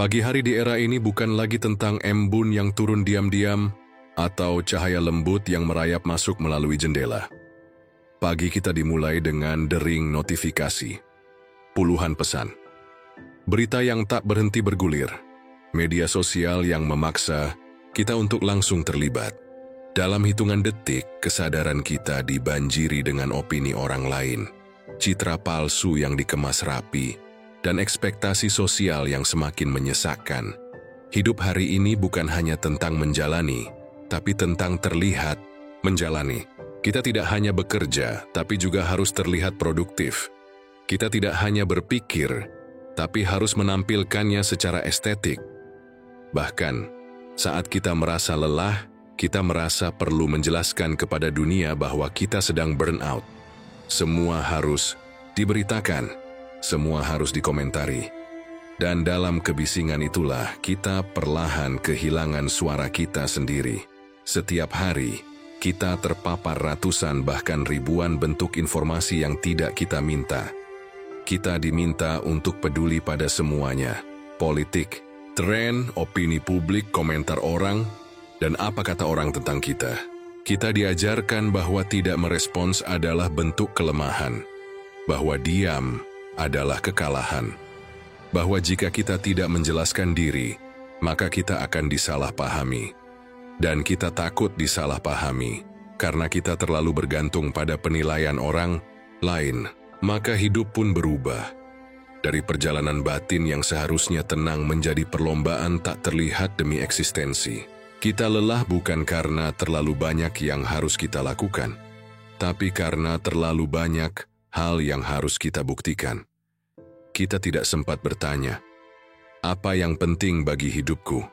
Pagi hari di era ini bukan lagi tentang embun yang turun diam-diam atau cahaya lembut yang merayap masuk melalui jendela. Pagi kita dimulai dengan dering notifikasi, puluhan pesan, berita yang tak berhenti bergulir, media sosial yang memaksa kita untuk langsung terlibat. Dalam hitungan detik, kesadaran kita dibanjiri dengan opini orang lain, citra palsu yang dikemas rapi, dan ekspektasi sosial yang semakin menyesakkan. Hidup hari ini bukan hanya tentang menjalani, tapi tentang terlihat menjalani. Kita tidak hanya bekerja, tapi juga harus terlihat produktif. Kita tidak hanya berpikir, tapi harus menampilkannya secara estetik. Bahkan, saat kita merasa lelah, kita merasa perlu menjelaskan kepada dunia bahwa kita sedang burn out. Semua harus diberitakan, semua harus dikomentari. Dan dalam kebisingan itulah kita perlahan kehilangan suara kita sendiri. Setiap hari, kita terpapar ratusan bahkan ribuan bentuk informasi yang tidak kita minta. Kita diminta untuk peduli pada semuanya. Politik, tren, opini publik, komentar orang, dan apa kata orang tentang kita. Kita diajarkan bahwa tidak merespons adalah bentuk kelemahan, bahwa diam adalah kekalahan, bahwa jika kita tidak menjelaskan diri, maka kita akan disalahpahami. Dan kita takut disalahpahami, karena kita terlalu bergantung pada penilaian orang lain, maka hidup pun berubah. Dari perjalanan batin yang seharusnya tenang menjadi perlombaan tak terlihat demi eksistensi. Kita lelah bukan karena terlalu banyak yang harus kita lakukan, tapi karena terlalu banyak hal yang harus kita buktikan. Kita tidak sempat bertanya, apa yang penting bagi hidupku?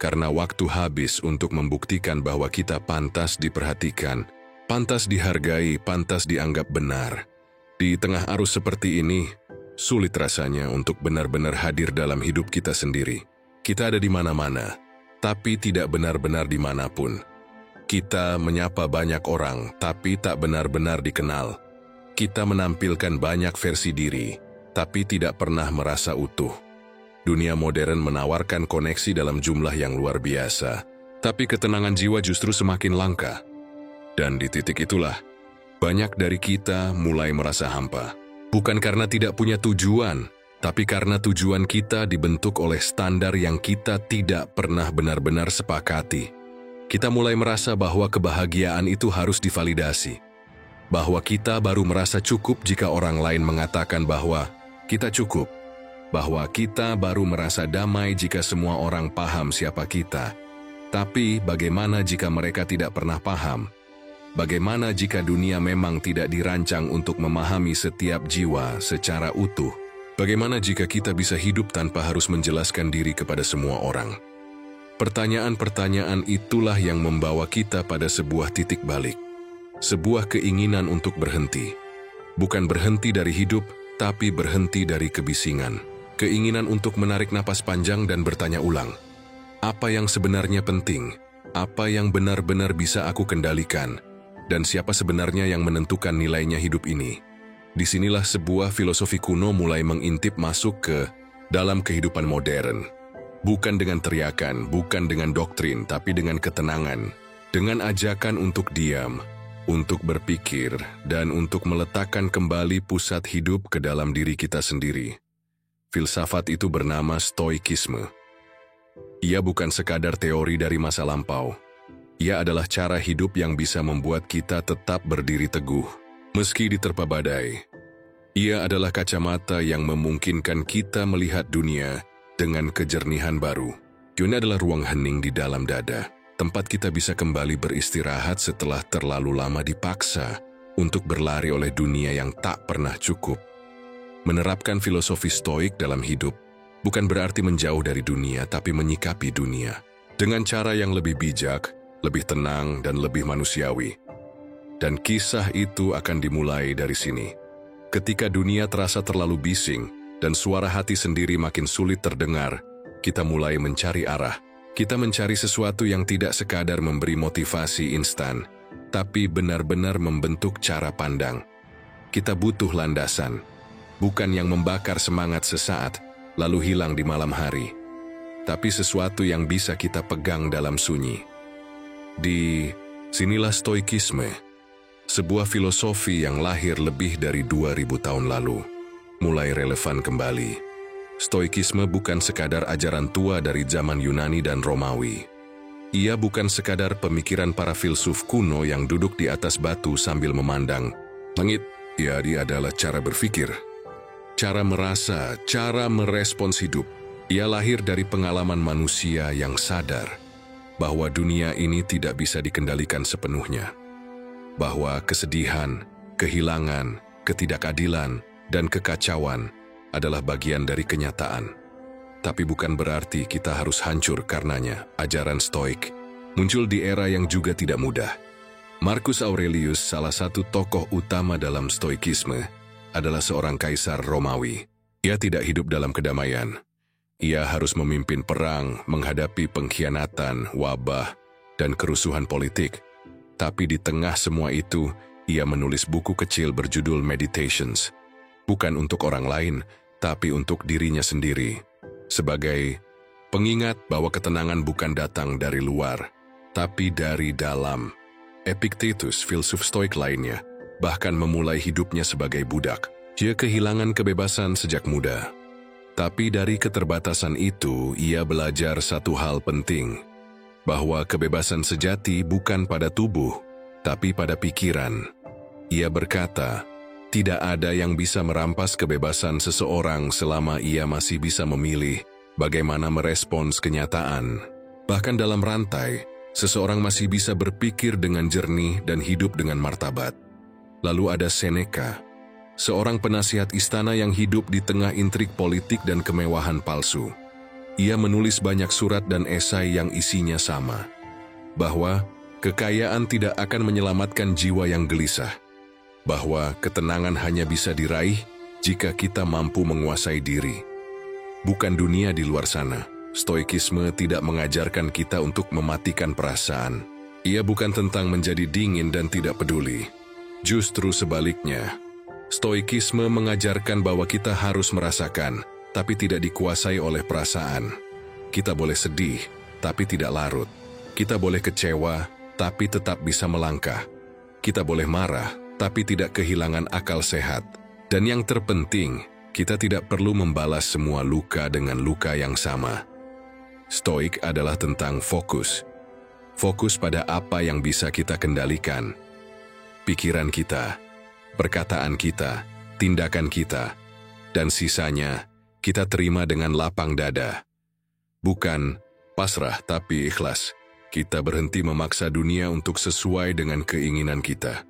Karena waktu habis untuk membuktikan bahwa kita pantas diperhatikan, pantas dihargai, pantas dianggap benar. Di tengah arus seperti ini, sulit rasanya untuk benar-benar hadir dalam hidup kita sendiri. Kita ada di mana-mana, tapi tidak benar-benar dimanapun. Kita menyapa banyak orang, tapi tak benar-benar dikenal. Kita menampilkan banyak versi diri, tapi tidak pernah merasa utuh. Dunia modern menawarkan koneksi dalam jumlah yang luar biasa, tapi ketenangan jiwa justru semakin langka. Dan di titik itulah, banyak dari kita mulai merasa hampa. Bukan karena tidak punya tujuan, tapi karena tujuan kita dibentuk oleh standar yang kita tidak pernah benar-benar sepakati. Kita mulai merasa bahwa kebahagiaan itu harus divalidasi. Bahwa kita baru merasa cukup jika orang lain mengatakan bahwa kita cukup. Bahwa kita baru merasa damai jika semua orang paham siapa kita. Tapi bagaimana jika mereka tidak pernah paham? Bagaimana jika dunia memang tidak dirancang untuk memahami setiap jiwa secara utuh? Bagaimana jika kita bisa hidup tanpa harus menjelaskan diri kepada semua orang? Pertanyaan-pertanyaan itulah yang membawa kita pada sebuah titik balik. Sebuah keinginan untuk berhenti. Bukan berhenti dari hidup, tapi berhenti dari kebisingan. Keinginan untuk menarik napas panjang dan bertanya ulang. Apa yang sebenarnya penting? Apa yang benar-benar bisa aku kendalikan? Dan siapa sebenarnya yang menentukan nilainya hidup ini? Disinilah sebuah filosofi kuno mulai mengintip masuk ke dalam kehidupan modern. Bukan dengan teriakan, bukan dengan doktrin, tapi dengan ketenangan. Dengan ajakan untuk diam, untuk berpikir, dan untuk meletakkan kembali pusat hidup ke dalam diri kita sendiri. Filsafat itu bernama Stoikisme. Ia bukan sekadar teori dari masa lampau. Ia adalah cara hidup yang bisa membuat kita tetap berdiri teguh meski diterpa badai. Ia adalah kacamata yang memungkinkan kita melihat dunia dengan kejernihan baru. Dunia adalah ruang hening di dalam dada, tempat kita bisa kembali beristirahat setelah terlalu lama dipaksa untuk berlari oleh dunia yang tak pernah cukup. Menerapkan filosofi stoik dalam hidup bukan berarti menjauh dari dunia, tapi menyikapi dunia dengan cara yang lebih bijak, lebih tenang, dan lebih manusiawi. Dan kisah itu akan dimulai dari sini. Ketika dunia terasa terlalu bising dan suara hati sendiri makin sulit terdengar, kita mulai mencari arah. Kita mencari sesuatu yang tidak sekadar memberi motivasi instan, tapi benar-benar membentuk cara pandang. Kita butuh landasan, bukan yang membakar semangat sesaat, lalu hilang di malam hari. tapi sesuatu yang bisa kita pegang dalam sunyi. Di sinilah Stoikisme, sebuah filosofi yang lahir lebih dari 2000 tahun lalu, mulai relevan kembali. Stoikisme bukan sekadar ajaran tua dari zaman Yunani dan Romawi. Ia bukan sekadar pemikiran para filsuf kuno yang duduk di atas batu sambil memandang langit. Ia adalah cara berpikir, cara merasa, cara merespons hidup. Ia lahir dari pengalaman manusia yang sadar bahwa dunia ini tidak bisa dikendalikan sepenuhnya, bahwa kesedihan, kehilangan, ketidakadilan, dan kekacauan adalah bagian dari kenyataan. Tapi bukan berarti kita harus hancur karenanya. Ajaran Stoik muncul di era yang juga tidak mudah. Marcus Aurelius, salah satu tokoh utama dalam Stoikisme, adalah seorang kaisar Romawi. Ia tidak hidup dalam kedamaian. Ia harus memimpin perang, menghadapi pengkhianatan, wabah, dan kerusuhan politik. Tapi di tengah semua itu, ia menulis buku kecil berjudul Meditations. Bukan untuk orang lain, tapi untuk dirinya sendiri. Sebagai pengingat bahwa ketenangan bukan datang dari luar, tapi dari dalam. Epictetus, filsuf Stoik lainnya, bahkan memulai hidupnya sebagai budak. Dia kehilangan kebebasan sejak muda. Tapi dari keterbatasan itu, ia belajar satu hal penting, bahwa kebebasan sejati bukan pada tubuh, tapi pada pikiran. Ia berkata, tidak ada yang bisa merampas kebebasan seseorang selama ia masih bisa memilih bagaimana merespons kenyataan. Bahkan dalam rantai, seseorang masih bisa berpikir dengan jernih dan hidup dengan martabat. Lalu ada Seneca, seorang penasihat istana yang hidup di tengah intrik politik dan kemewahan palsu. Ia menulis banyak surat dan esai yang isinya sama, bahwa kekayaan tidak akan menyelamatkan jiwa yang gelisah, bahwa ketenangan hanya bisa diraih jika kita mampu menguasai diri. Bukan dunia di luar sana. Stoikisme tidak mengajarkan kita untuk mematikan perasaan. Ia bukan tentang menjadi dingin dan tidak peduli. Justru sebaliknya, Stoikisme mengajarkan bahwa kita harus merasakan, tapi tidak dikuasai oleh perasaan. Kita boleh sedih, tapi tidak larut. Kita boleh kecewa, tapi tetap bisa melangkah. Kita boleh marah, tapi tidak kehilangan akal sehat. Dan yang terpenting, kita tidak perlu membalas semua luka dengan luka yang sama. Stoik adalah tentang fokus. Fokus pada apa yang bisa kita kendalikan. Pikiran kita, perkataan kita, tindakan kita, dan sisanya kita terima dengan lapang dada. Bukan pasrah tapi ikhlas. Kita berhenti memaksa dunia untuk sesuai dengan keinginan kita.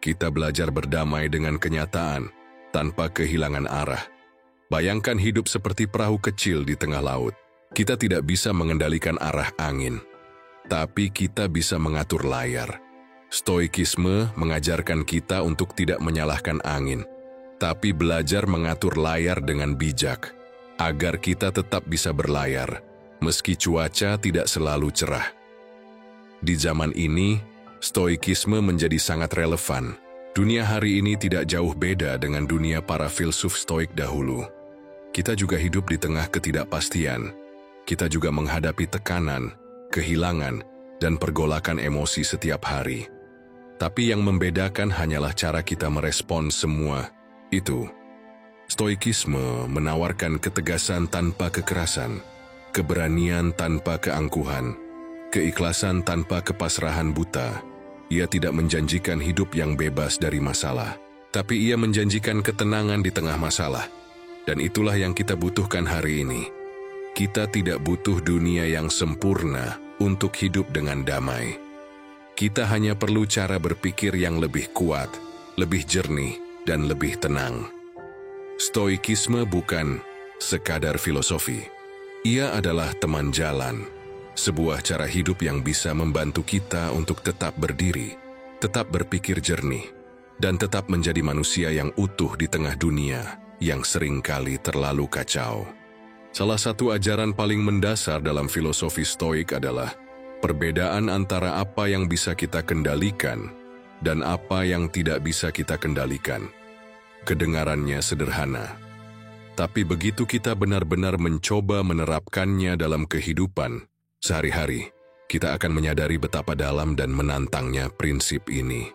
Kita belajar berdamai dengan kenyataan tanpa kehilangan arah. Bayangkan hidup seperti perahu kecil di tengah laut. Kita tidak bisa mengendalikan arah angin, tapi kita bisa mengatur layar. Stoikisme mengajarkan kita untuk tidak menyalahkan angin, tapi belajar mengatur layar dengan bijak, agar kita tetap bisa berlayar, meski cuaca tidak selalu cerah. Di zaman ini, Stoikisme menjadi sangat relevan. Dunia hari ini tidak jauh beda dengan dunia para filsuf Stoik dahulu. Kita juga hidup di tengah ketidakpastian. Kita juga menghadapi tekanan, kehilangan, dan pergolakan emosi setiap hari. Tapi yang membedakan hanyalah cara kita merespons semua itu. Stoikisme menawarkan ketegasan tanpa kekerasan, keberanian tanpa keangkuhan, keikhlasan tanpa kepasrahan buta. Ia tidak menjanjikan hidup yang bebas dari masalah, tapi ia menjanjikan ketenangan di tengah masalah. Dan itulah yang kita butuhkan hari ini. Kita tidak butuh dunia yang sempurna untuk hidup dengan damai. Kita hanya perlu cara berpikir yang lebih kuat, lebih jernih, dan lebih tenang. Stoikisme bukan sekadar filosofi. Ia adalah teman jalan, sebuah cara hidup yang bisa membantu kita untuk tetap berdiri, tetap berpikir jernih, dan tetap menjadi manusia yang utuh di tengah dunia yang seringkali terlalu kacau. Salah satu ajaran paling mendasar dalam filosofi Stoik adalah perbedaan antara apa yang bisa kita kendalikan dan apa yang tidak bisa kita kendalikan. Kedengarannya sederhana, Tapi begitu kita benar-benar mencoba menerapkannya dalam kehidupan sehari-hari, kita akan menyadari betapa dalam dan menantangnya prinsip ini.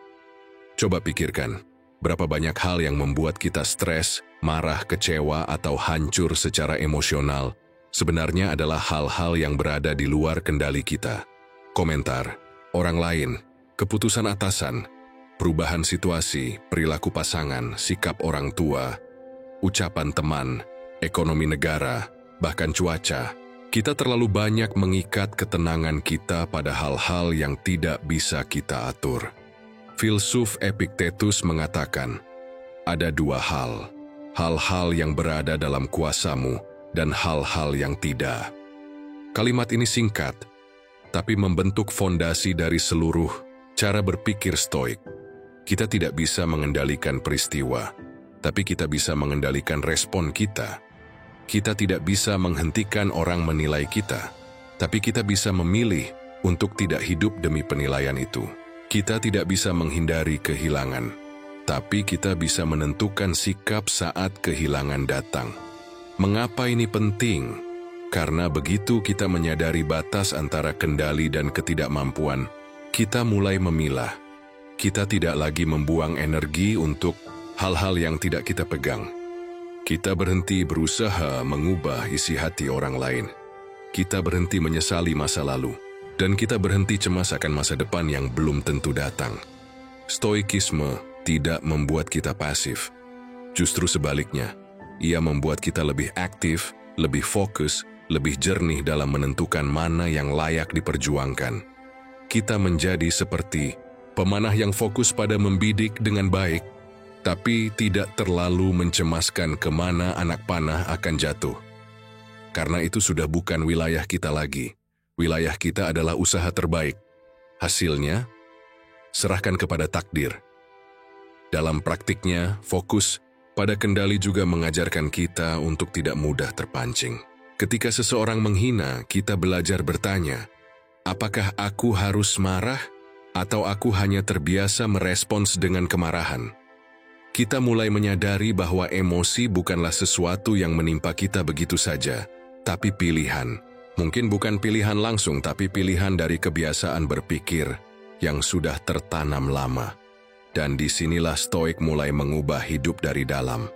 Coba pikirkan, berapa banyak hal yang membuat kita stres, marah, kecewa, atau hancur secara emosional sebenarnya adalah hal-hal yang berada di luar kendali kita. Komentar orang lain, keputusan atasan, perubahan situasi, perilaku pasangan, sikap orang tua, ucapan teman, ekonomi negara, bahkan cuaca. Kita terlalu banyak mengikat ketenangan kita pada hal-hal yang tidak bisa kita atur. Filsuf Epictetus mengatakan, ada dua hal, hal-hal yang berada dalam kuasamu dan hal-hal yang tidak. Kalimat ini singkat, tapi membentuk fondasi dari seluruh cara berpikir Stoik. Kita tidak bisa mengendalikan peristiwa, tapi kita bisa mengendalikan respon kita. Kita tidak bisa menghentikan orang menilai kita, tapi kita bisa memilih untuk tidak hidup demi penilaian itu. Kita tidak bisa menghindari kehilangan, tapi kita bisa menentukan sikap saat kehilangan datang. Mengapa ini penting? Karena begitu kita menyadari batas antara kendali dan ketidakmampuan, kita mulai memilah. Kita tidak lagi membuang energi untuk hal-hal yang tidak kita pegang. Kita berhenti berusaha mengubah isi hati orang lain. Kita berhenti menyesali masa lalu. Dan kita berhenti cemas akan masa depan yang belum tentu datang. Stoikisme tidak membuat kita pasif. Justru sebaliknya, ia membuat kita lebih aktif, lebih fokus, lebih jernih dalam menentukan mana yang layak diperjuangkan. Kita menjadi seperti pemanah yang fokus pada membidik dengan baik, tapi tidak terlalu mencemaskan kemana anak panah akan jatuh. Karena itu sudah bukan wilayah kita lagi. Wilayah kita adalah usaha terbaik. Hasilnya, serahkan kepada takdir. Dalam praktiknya, fokus pada kendali juga mengajarkan kita untuk tidak mudah terpancing. Ketika seseorang menghina, kita belajar bertanya, apakah aku harus marah atau aku hanya terbiasa merespons dengan kemarahan? Kita mulai menyadari bahwa emosi bukanlah sesuatu yang menimpa kita begitu saja, tapi pilihan. Mungkin bukan pilihan langsung, tapi pilihan dari kebiasaan berpikir yang sudah tertanam lama. Dan disinilah Stoik mulai mengubah hidup dari dalam.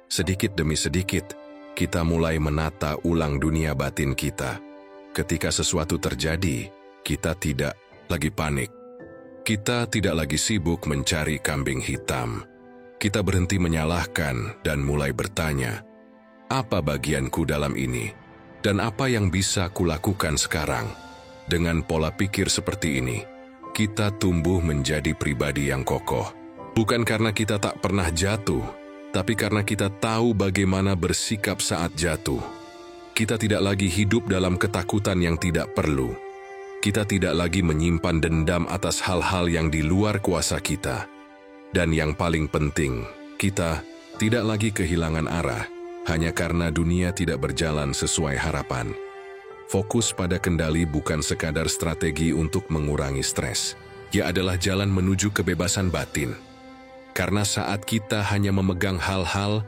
Sedikit demi sedikit, kita mulai menata ulang dunia batin kita. Ketika sesuatu terjadi, kita tidak lagi panik. Kita tidak lagi sibuk mencari kambing hitam. Kita berhenti menyalahkan dan mulai bertanya, apa bagianku dalam ini? Dan apa yang bisa kulakukan sekarang? Dengan pola pikir seperti ini, kita tumbuh menjadi pribadi yang kokoh. Bukan karena kita tak pernah jatuh, tapi karena kita tahu bagaimana bersikap saat jatuh. Kita tidak lagi hidup dalam ketakutan yang tidak perlu. Kita tidak lagi menyimpan dendam atas hal-hal yang di luar kuasa kita. Dan yang paling penting, kita tidak lagi kehilangan arah. Hanya karena dunia tidak berjalan sesuai harapan. Fokus pada kendali bukan sekadar strategi untuk mengurangi stres. Ia adalah jalan menuju kebebasan batin. Karena saat kita hanya memegang hal-hal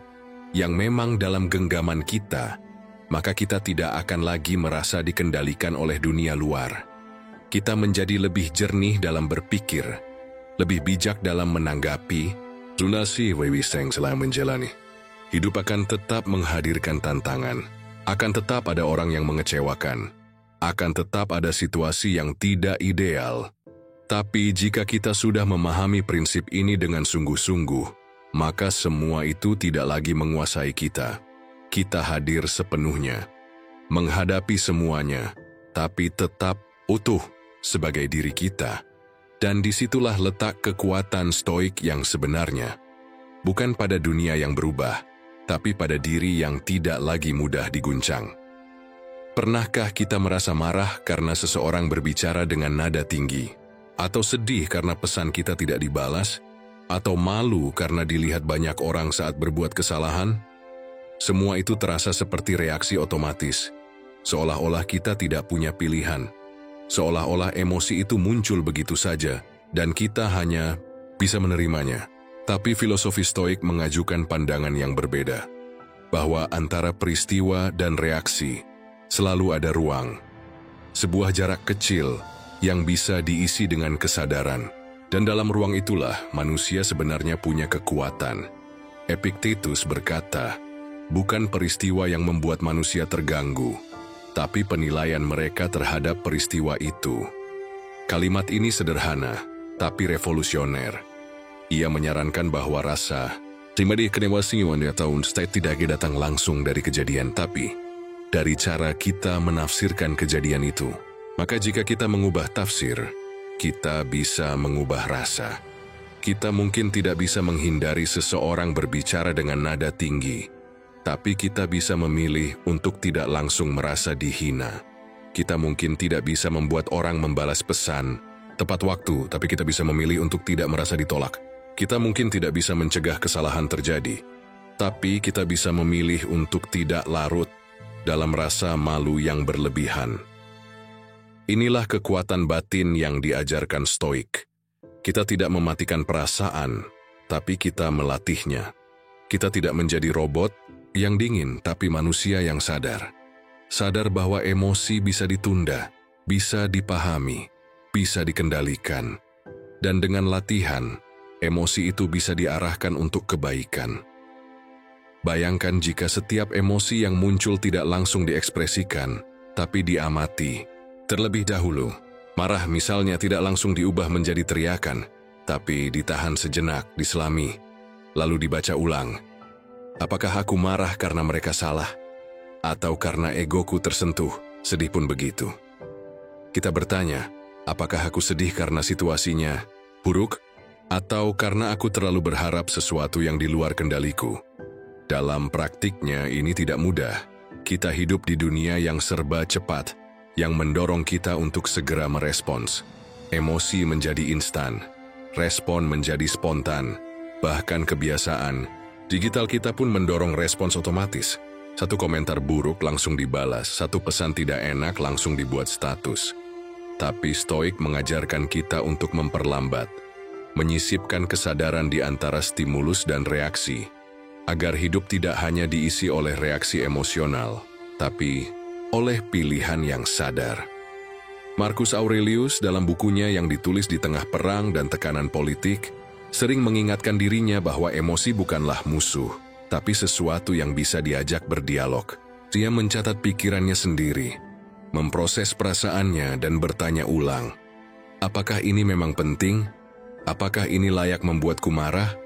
yang memang dalam genggaman kita, maka kita tidak akan lagi merasa dikendalikan oleh dunia luar. Kita menjadi lebih jernih dalam berpikir, lebih bijak dalam menanggapi, lunasi wewiseng selama menjalani. Hidup akan tetap menghadirkan tantangan, akan tetap ada orang yang mengecewakan, akan tetap ada situasi yang tidak ideal. Tapi jika kita sudah memahami prinsip ini dengan sungguh-sungguh, maka semua itu tidak lagi menguasai kita. Kita hadir sepenuhnya, menghadapi semuanya, tapi tetap utuh sebagai diri kita. Dan disitulah letak kekuatan Stoik yang sebenarnya. Bukan pada dunia yang berubah, tapi pada diri yang tidak lagi mudah diguncang. Pernahkah kita merasa marah karena seseorang berbicara dengan nada tinggi? Atau sedih karena pesan kita tidak dibalas? Atau malu karena dilihat banyak orang saat berbuat kesalahan? Semua itu terasa seperti reaksi otomatis, seolah-olah kita tidak punya pilihan. Seolah-olah emosi itu muncul begitu saja, dan kita hanya bisa menerimanya. Tapi filosofi Stoik mengajukan pandangan yang berbeda. bahwa antara peristiwa dan reaksi selalu ada ruang. Sebuah jarak kecil yang bisa diisi dengan kesadaran. Dan dalam ruang itulah manusia sebenarnya punya kekuatan. Epictetus berkata, bukan peristiwa yang membuat manusia terganggu, tapi penilaian mereka terhadap peristiwa itu. Kalimat ini sederhana, tapi revolusioner. Ia menyarankan bahwa rasa tidak datang langsung dari kejadian, tapi dari cara kita menafsirkan kejadian itu. Maka jika kita mengubah tafsir, kita bisa mengubah rasa. Kita mungkin tidak bisa menghindari seseorang berbicara dengan nada tinggi, tapi kita bisa memilih untuk tidak langsung merasa dihina. Kita mungkin tidak bisa membuat orang membalas pesan tepat waktu, tapi kita bisa memilih untuk tidak merasa ditolak. Kita mungkin tidak bisa mencegah kesalahan terjadi, tapi kita bisa memilih untuk tidak larut dalam rasa malu yang berlebihan. Inilah kekuatan batin yang diajarkan Stoik. Kita tidak mematikan perasaan, tapi kita melatihnya. Kita tidak menjadi robot yang dingin, tapi manusia yang sadar. Sadar bahwa emosi bisa ditunda, bisa dipahami, bisa dikendalikan. Dan dengan latihan, emosi itu bisa diarahkan untuk kebaikan. Bayangkan jika setiap emosi yang muncul tidak langsung diekspresikan, tapi diamati. Terlebih dahulu, marah misalnya tidak langsung diubah menjadi teriakan, tapi ditahan sejenak, diselami, lalu dibaca ulang. Apakah aku marah karena mereka salah? Atau karena egoku tersentuh, sedih pun begitu. Kita bertanya, apakah aku sedih karena situasinya buruk? Atau karena aku terlalu berharap sesuatu yang di luar kendaliku? Dalam praktiknya ini tidak mudah. Kita hidup di dunia yang serba cepat, yang mendorong kita untuk segera merespons. Emosi menjadi instan, respon menjadi spontan, bahkan kebiasaan. Digital kita pun mendorong respons otomatis. Satu komentar buruk langsung dibalas, satu pesan tidak enak langsung dibuat status. Tapi Stoik mengajarkan kita untuk memperlambat, menyisipkan kesadaran di antara stimulus dan reaksi, agar hidup tidak hanya diisi oleh reaksi emosional, tapi oleh pilihan yang sadar. Marcus Aurelius dalam bukunya yang ditulis di tengah perang dan tekanan politik, sering mengingatkan dirinya bahwa emosi bukanlah musuh, tapi sesuatu yang bisa diajak berdialog. Dia mencatat pikirannya sendiri, memproses perasaannya dan bertanya ulang, apakah ini memang penting? Apakah ini layak membuatku marah?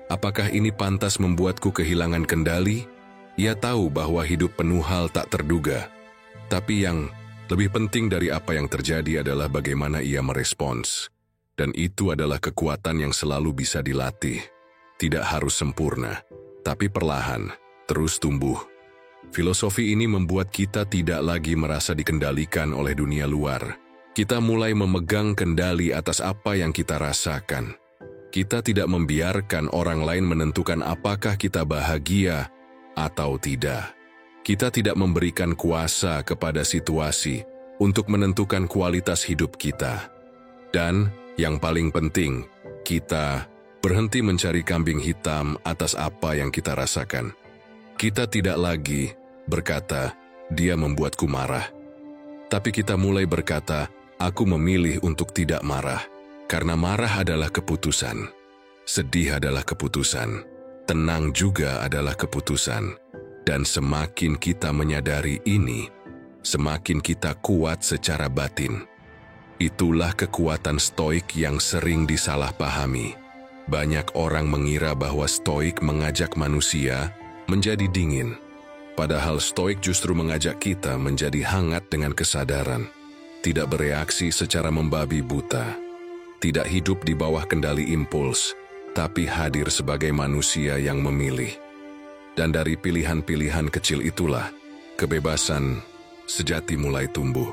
Apakah ini pantas membuatku kehilangan kendali? Ia tahu bahwa hidup penuh hal tak terduga. Tapi yang lebih penting dari apa yang terjadi adalah bagaimana ia merespons. Dan itu adalah kekuatan yang selalu bisa dilatih. Tidak harus sempurna, tapi perlahan, terus tumbuh. Filosofi ini membuat kita tidak lagi merasa dikendalikan oleh dunia luar. Kita mulai memegang kendali atas apa yang kita rasakan. Kita tidak membiarkan orang lain menentukan apakah kita bahagia atau tidak. Kita tidak memberikan kuasa kepada situasi untuk menentukan kualitas hidup kita. Dan yang paling penting, kita berhenti mencari kambing hitam atas apa yang kita rasakan. Kita tidak lagi berkata, dia membuatku marah. Tapi kita mulai berkata, aku memilih untuk tidak marah. Karena marah adalah keputusan. Sedih adalah keputusan. Tenang juga adalah keputusan. Dan semakin kita menyadari ini, semakin kita kuat secara batin. Itulah kekuatan Stoik yang sering disalahpahami. Banyak orang mengira bahwa Stoik mengajak manusia menjadi dingin. Padahal Stoik justru mengajak kita menjadi hangat dengan kesadaran. Tidak bereaksi secara membabi buta. Tidak hidup di bawah kendali impuls, tapi hadir sebagai manusia yang memilih. Dan dari pilihan-pilihan kecil itulah, kebebasan sejati mulai tumbuh.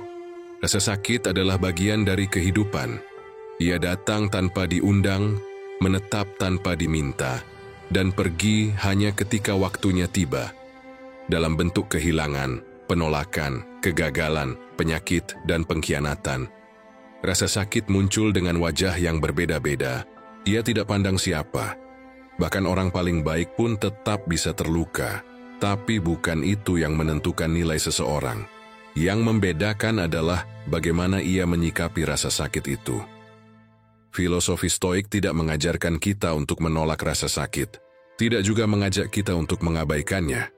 Rasa sakit adalah bagian dari kehidupan. Ia datang tanpa diundang, menetap tanpa diminta, dan pergi hanya ketika waktunya tiba. Dalam bentuk kehilangan, penolakan, kegagalan, penyakit, dan pengkhianatan. Rasa sakit muncul dengan wajah yang berbeda-beda. Ia tidak pandang siapa. Bahkan orang paling baik pun tetap bisa terluka, Tapi bukan itu yang menentukan nilai seseorang. Yang membedakan adalah bagaimana ia menyikapi rasa sakit itu. Filosofi Stoik tidak mengajarkan kita untuk menolak rasa sakit, tidak juga mengajak kita untuk mengabaikannya.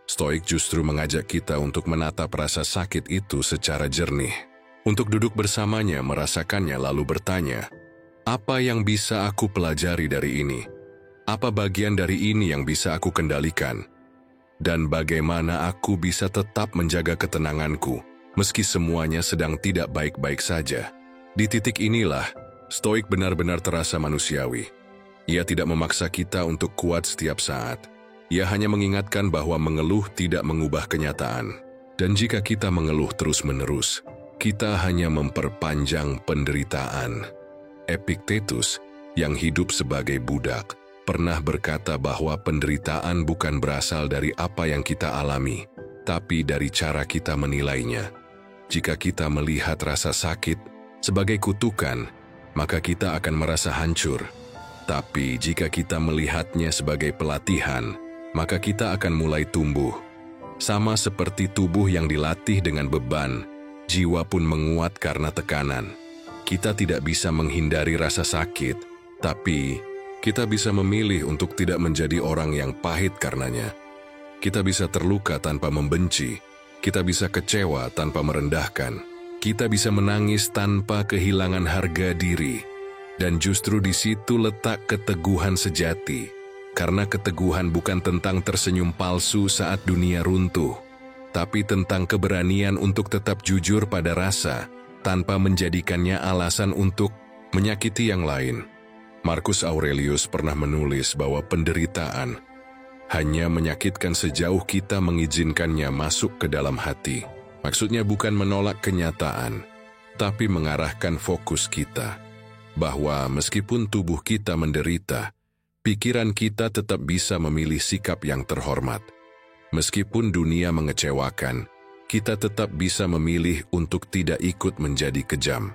Stoik justru mengajak kita untuk menatap rasa sakit itu secara jernih, untuk duduk bersamanya, merasakannya, lalu bertanya, apa yang bisa aku pelajari dari ini? Apa bagian dari ini yang bisa aku kendalikan? Dan bagaimana aku bisa tetap menjaga ketenanganku, meski semuanya sedang tidak baik-baik saja? Di titik inilah, Stoik benar-benar terasa manusiawi. Ia tidak memaksa kita untuk kuat setiap saat. Ia hanya mengingatkan bahwa mengeluh tidak mengubah kenyataan. Dan jika kita mengeluh terus-menerus, kita hanya memperpanjang penderitaan. Epictetus, yang hidup sebagai budak, pernah berkata bahwa penderitaan bukan berasal dari apa yang kita alami, tapi dari cara kita menilainya. Jika kita melihat rasa sakit sebagai kutukan, maka kita akan merasa hancur. Tapi jika kita melihatnya sebagai pelatihan, maka kita akan mulai tumbuh. Sama seperti tubuh yang dilatih dengan beban, jiwa pun menguat karena tekanan. Kita tidak bisa menghindari rasa sakit, tapi kita bisa memilih untuk tidak menjadi orang yang pahit karenanya. Kita bisa terluka tanpa membenci, kita bisa kecewa tanpa merendahkan. Kita bisa menangis tanpa kehilangan harga diri. Dan justru di situ letak keteguhan sejati. Karena keteguhan bukan tentang tersenyum palsu saat dunia runtuh, tapi tentang keberanian untuk tetap jujur pada rasa, tanpa menjadikannya alasan untuk menyakiti yang lain. Marcus Aurelius pernah menulis bahwa penderitaan hanya menyakitkan sejauh kita mengizinkannya masuk ke dalam hati. Maksudnya bukan menolak kenyataan, tapi mengarahkan fokus kita. Bahwa meskipun tubuh kita menderita, pikiran kita tetap bisa memilih sikap yang terhormat. Meskipun dunia mengecewakan, kita tetap bisa memilih untuk tidak ikut menjadi kejam.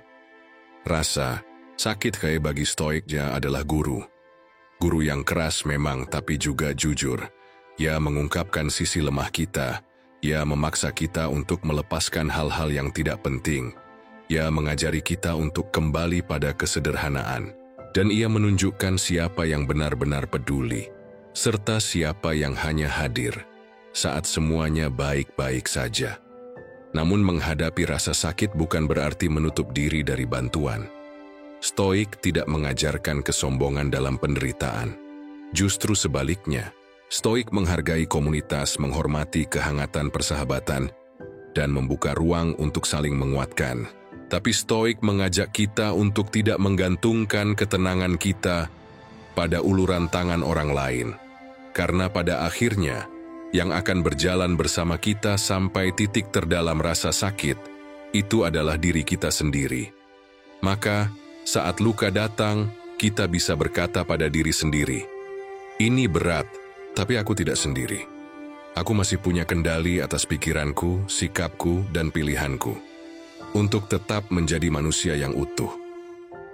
Rasa sakit kayak bagi Stoiknya adalah guru. Guru yang keras memang, tapi juga jujur. Ia mengungkapkan sisi lemah kita. Ia memaksa kita untuk melepaskan hal-hal yang tidak penting. Ia mengajari kita untuk kembali pada kesederhanaan. Dan ia menunjukkan siapa yang benar-benar peduli, serta siapa yang hanya hadir saat semuanya baik-baik saja. Namun menghadapi rasa sakit bukan berarti menutup diri dari bantuan. Stoik tidak mengajarkan kesombongan dalam penderitaan. Justru sebaliknya, Stoik menghargai komunitas, menghormati kehangatan persahabatan, dan membuka ruang untuk saling menguatkan. Tapi Stoik mengajak kita untuk tidak menggantungkan ketenangan kita pada uluran tangan orang lain. Karena pada akhirnya, yang akan berjalan bersama kita sampai titik terdalam rasa sakit, itu adalah diri kita sendiri. Maka, saat luka datang, kita bisa berkata pada diri sendiri, "Ini berat, tapi aku tidak sendiri. Aku masih punya kendali atas pikiranku, sikapku, dan pilihanku. Untuk tetap menjadi manusia yang utuh.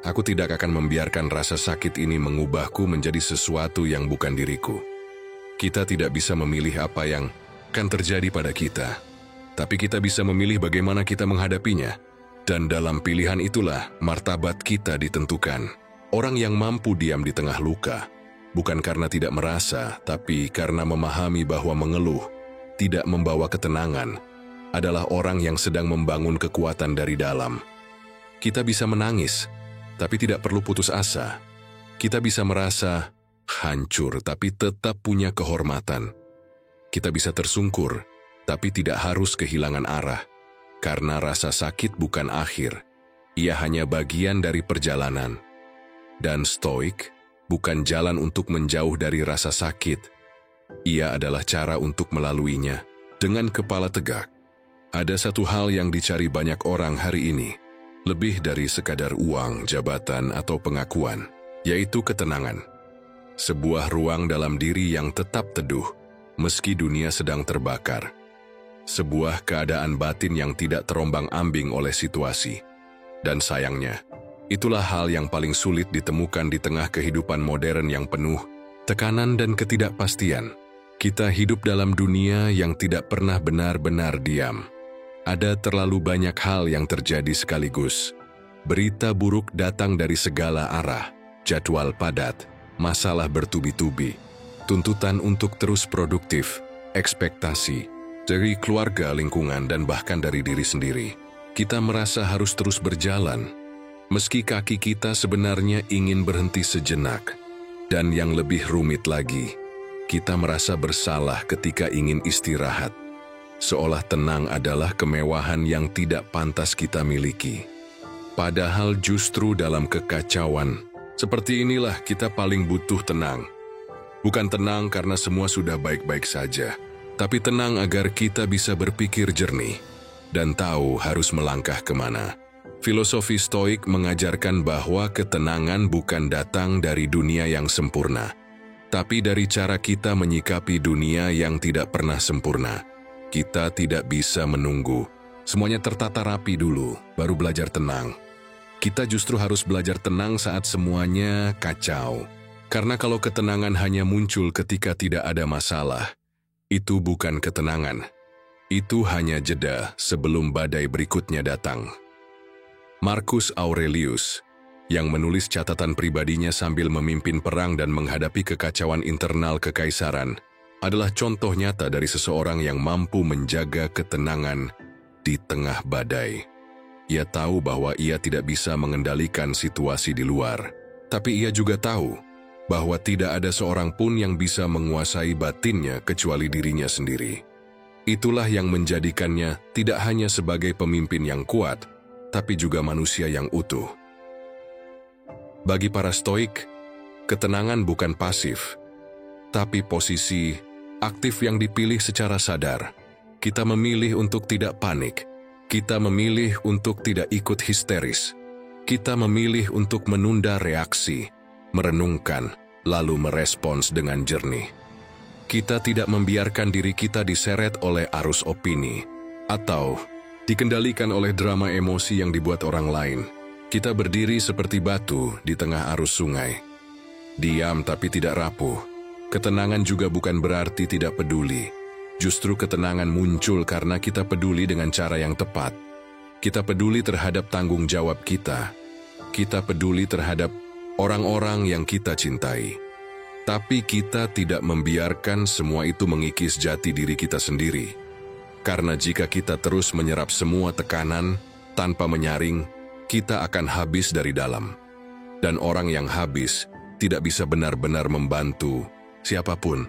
Aku tidak akan membiarkan rasa sakit ini mengubahku menjadi sesuatu yang bukan diriku." Kita tidak bisa memilih apa yang akan terjadi pada kita, tapi kita bisa memilih bagaimana kita menghadapinya. Dan dalam pilihan itulah martabat kita ditentukan. Orang yang mampu diam di tengah luka, bukan karena tidak merasa, tapi karena memahami bahwa mengeluh tidak membawa ketenangan, adalah orang yang sedang membangun kekuatan dari dalam. Kita bisa menangis, tapi tidak perlu putus asa. Kita bisa merasa hancur, tapi tetap punya kehormatan. Kita bisa tersungkur, tapi tidak harus kehilangan arah. Karena rasa sakit bukan akhir, ia hanya bagian dari perjalanan. Dan Stoik bukan jalan untuk menjauh dari rasa sakit. Ia adalah cara untuk melaluinya dengan kepala tegak. Ada satu hal yang dicari banyak orang hari ini, lebih dari sekadar uang, jabatan, atau pengakuan, yaitu ketenangan. Sebuah ruang dalam diri yang tetap teduh, meski dunia sedang terbakar. Sebuah keadaan batin yang tidak terombang-ambing oleh situasi. Dan sayangnya, itulah hal yang paling sulit ditemukan di tengah kehidupan modern yang penuh tekanan dan ketidakpastian. Kita hidup dalam dunia yang tidak pernah benar-benar diam. Ada terlalu banyak hal yang terjadi sekaligus. Berita buruk datang dari segala arah, jadwal padat, masalah bertubi-tubi, tuntutan untuk terus produktif, ekspektasi dari keluarga, lingkungan, dan bahkan dari diri sendiri. Kita merasa harus terus berjalan, meski kaki kita sebenarnya ingin berhenti sejenak. Dan yang lebih rumit lagi, kita merasa bersalah ketika ingin istirahat, seolah tenang adalah kemewahan yang tidak pantas kita miliki. Padahal justru dalam kekacauan, seperti inilah kita paling butuh tenang. Bukan tenang karena semua sudah baik-baik saja, tapi tenang agar kita bisa berpikir jernih dan tahu harus melangkah kemana. Filosofi Stoik mengajarkan bahwa ketenangan bukan datang dari dunia yang sempurna, tapi dari cara kita menyikapi dunia yang tidak pernah sempurna. Kita tidak bisa menunggu semuanya tertata rapi dulu, baru belajar tenang. Kita justru harus belajar tenang saat semuanya kacau. Karena kalau ketenangan hanya muncul ketika tidak ada masalah, itu bukan ketenangan. Itu hanya jeda sebelum badai berikutnya datang. Marcus Aurelius, yang menulis catatan pribadinya sambil memimpin perang dan menghadapi kekacauan internal kekaisaran, adalah contoh nyata dari seseorang yang mampu menjaga ketenangan di tengah badai. Ia tahu bahwa ia tidak bisa mengendalikan situasi di luar, tapi ia juga tahu bahwa tidak ada seorang pun yang bisa menguasai batinnya kecuali dirinya sendiri. Itulah yang menjadikannya tidak hanya sebagai pemimpin yang kuat, tapi juga manusia yang utuh. Bagi para Stoik, ketenangan bukan pasif, tapi posisi aktif yang dipilih secara sadar. Kita memilih untuk tidak panik, kita memilih untuk tidak ikut histeris, kita memilih untuk menunda reaksi, merenungkan, lalu merespons dengan jernih. Kita tidak membiarkan diri kita diseret oleh arus opini, atau dikendalikan oleh drama emosi yang dibuat orang lain. Kita berdiri seperti batu di tengah arus sungai. Diam tapi tidak rapuh. Ketenangan juga bukan berarti tidak peduli. Justru ketenangan muncul karena kita peduli dengan cara yang tepat. Kita peduli terhadap tanggung jawab kita. Kita peduli terhadap orang-orang yang kita cintai. Tapi kita tidak membiarkan semua itu mengikis jati diri kita sendiri. Karena jika kita terus menyerap semua tekanan tanpa menyaring, kita akan habis dari dalam. Dan orang yang habis tidak bisa benar-benar membantu siapapun.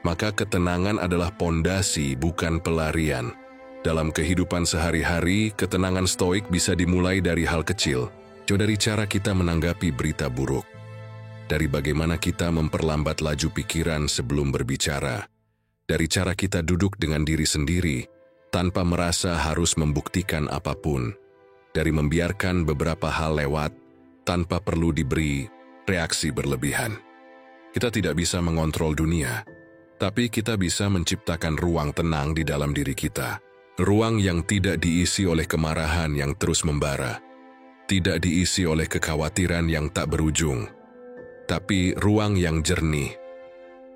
Maka ketenangan adalah pondasi, bukan pelarian. Dalam kehidupan sehari-hari, ketenangan Stoik bisa dimulai dari hal kecil, dari cara kita menanggapi berita buruk, dari bagaimana kita memperlambat laju pikiran sebelum berbicara, dari cara kita duduk dengan diri sendiri tanpa merasa harus membuktikan apapun, dari membiarkan beberapa hal lewat tanpa perlu diberi reaksi berlebihan. Kita tidak bisa mengontrol dunia, tapi kita bisa menciptakan ruang tenang di dalam diri kita. Ruang yang tidak diisi oleh kemarahan yang terus membara, tidak diisi oleh kekhawatiran yang tak berujung, tapi ruang yang jernih,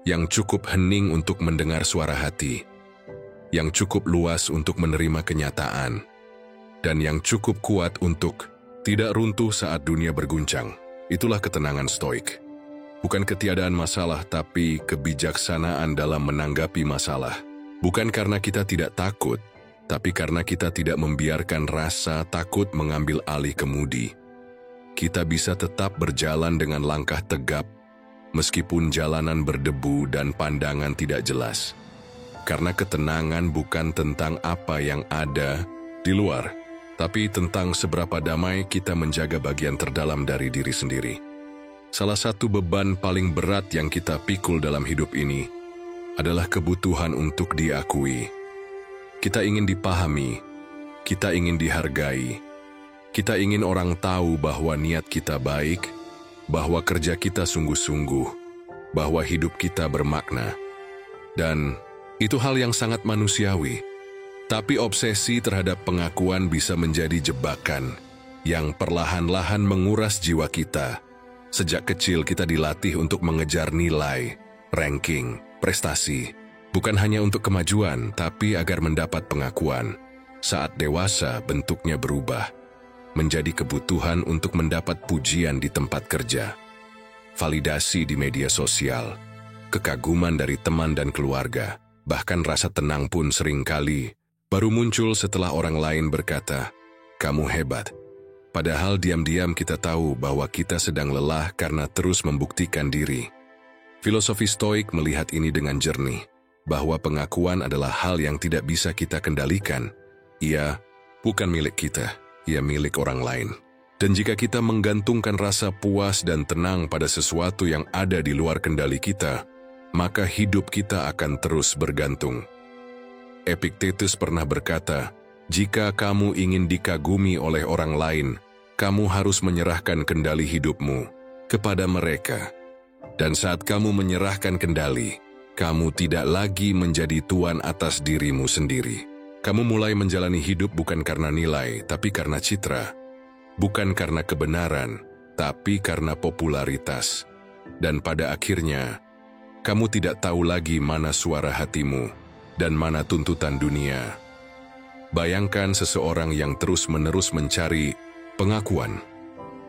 yang cukup hening untuk mendengar suara hati, yang cukup luas untuk menerima kenyataan, dan yang cukup kuat untuk tidak runtuh saat dunia berguncang. Itulah ketenangan Stoik. Bukan ketiadaan masalah, tapi kebijaksanaan dalam menanggapi masalah. Bukan karena kita tidak takut, tapi karena kita tidak membiarkan rasa takut mengambil alih kemudi. Kita bisa tetap berjalan dengan langkah tegap, meskipun jalanan berdebu dan pandangan tidak jelas. Karena ketenangan bukan tentang apa yang ada di luar, tapi tentang seberapa damai kita menjaga bagian terdalam dari diri sendiri. Salah satu beban paling berat yang kita pikul dalam hidup ini adalah kebutuhan untuk diakui. Kita ingin dipahami, kita ingin dihargai, kita ingin orang tahu bahwa niat kita baik, bahwa kerja kita sungguh-sungguh, bahwa hidup kita bermakna. Dan itu hal yang sangat manusiawi. Tapi obsesi terhadap pengakuan bisa menjadi jebakan yang perlahan-lahan menguras jiwa kita. Sejak kecil kita dilatih untuk mengejar nilai, ranking, prestasi, bukan hanya untuk kemajuan, tapi agar mendapat pengakuan. Saat dewasa, bentuknya berubah, menjadi kebutuhan untuk mendapat pujian di tempat kerja, validasi di media sosial, kekaguman dari teman dan keluarga, bahkan rasa tenang pun seringkali baru muncul setelah orang lain berkata, "Kamu hebat." Padahal diam-diam kita tahu bahwa kita sedang lelah karena terus membuktikan diri. Filosofi Stoik melihat ini dengan jernih, bahwa pengakuan adalah hal yang tidak bisa kita kendalikan. Ia bukan milik kita, ia milik orang lain. Dan jika kita menggantungkan rasa puas dan tenang pada sesuatu yang ada di luar kendali kita, maka hidup kita akan terus bergantung. Epictetus pernah berkata, "Jika kamu ingin dikagumi oleh orang lain, kamu harus menyerahkan kendali hidupmu kepada mereka. Dan saat kamu menyerahkan kendali, kamu tidak lagi menjadi tuan atas dirimu sendiri. Kamu mulai menjalani hidup bukan karena nilai, tapi karena citra. Bukan karena kebenaran, tapi karena popularitas. Dan pada akhirnya, kamu tidak tahu lagi mana suara hatimu dan mana tuntutan dunia." Bayangkan seseorang yang terus-menerus mencari pengakuan.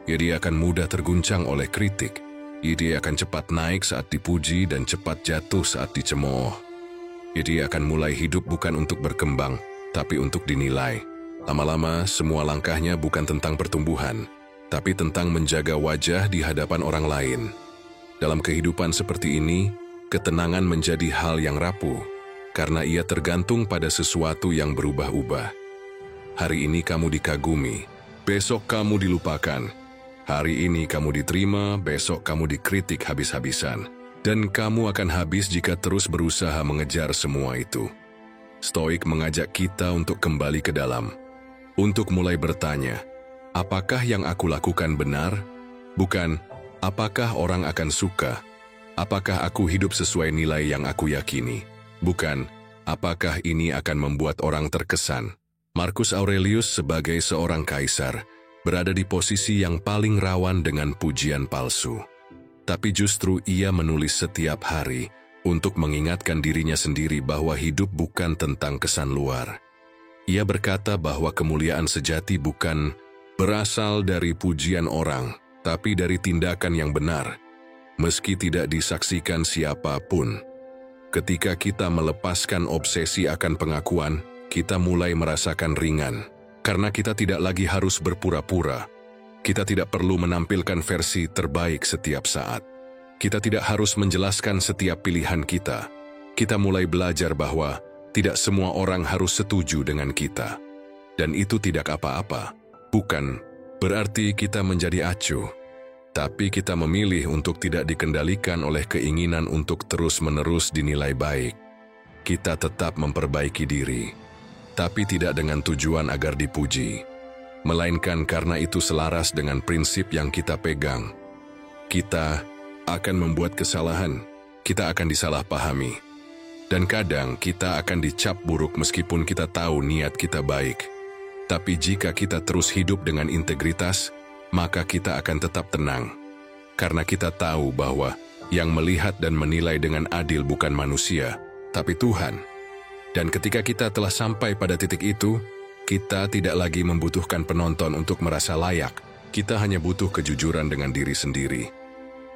Dia akan mudah terguncang oleh kritik. Dia akan cepat naik saat dipuji dan cepat jatuh saat dicemooh. Dia akan mulai hidup bukan untuk berkembang, tapi untuk dinilai. Lama-lama, semua langkahnya bukan tentang pertumbuhan, tapi tentang menjaga wajah di hadapan orang lain. Dalam kehidupan seperti ini, ketenangan menjadi hal yang rapuh, karena ia tergantung pada sesuatu yang berubah-ubah. Hari ini kamu dikagumi, besok kamu dilupakan. Hari ini kamu diterima, besok kamu dikritik habis-habisan. Dan kamu akan habis jika terus berusaha mengejar semua itu. Stoik mengajak kita untuk kembali ke dalam, untuk mulai bertanya, apakah yang aku lakukan benar? Bukan, apakah orang akan suka? Apakah aku hidup sesuai nilai yang aku yakini? Bukan, apakah ini akan membuat orang terkesan? Marcus Aurelius sebagai seorang kaisar berada di posisi yang paling rawan dengan pujian palsu. Tapi justru ia menulis setiap hari untuk mengingatkan dirinya sendiri bahwa hidup bukan tentang kesan luar. Ia berkata bahwa kemuliaan sejati bukan berasal dari pujian orang, tapi dari tindakan yang benar, meski tidak disaksikan siapapun. Ketika kita melepaskan obsesi akan pengakuan, kita mulai merasakan ringan. Karena kita tidak lagi harus berpura-pura. Kita tidak perlu menampilkan versi terbaik setiap saat. Kita tidak harus menjelaskan setiap pilihan kita. Kita mulai belajar bahwa tidak semua orang harus setuju dengan kita. Dan itu tidak apa-apa. Bukan berarti kita menjadi acuh. Tapi kita memilih untuk tidak dikendalikan oleh keinginan untuk terus-menerus dinilai baik. Kita tetap memperbaiki diri, tapi tidak dengan tujuan agar dipuji, melainkan karena itu selaras dengan prinsip yang kita pegang. Kita akan membuat kesalahan, kita akan disalahpahami, dan kadang kita akan dicap buruk meskipun kita tahu niat kita baik. Tapi jika kita terus hidup dengan integritas, maka kita akan tetap tenang, karena kita tahu bahwa yang melihat dan menilai dengan adil bukan manusia, tapi Tuhan. Dan ketika kita telah sampai pada titik itu, kita tidak lagi membutuhkan penonton untuk merasa layak. Kita hanya butuh kejujuran dengan diri sendiri,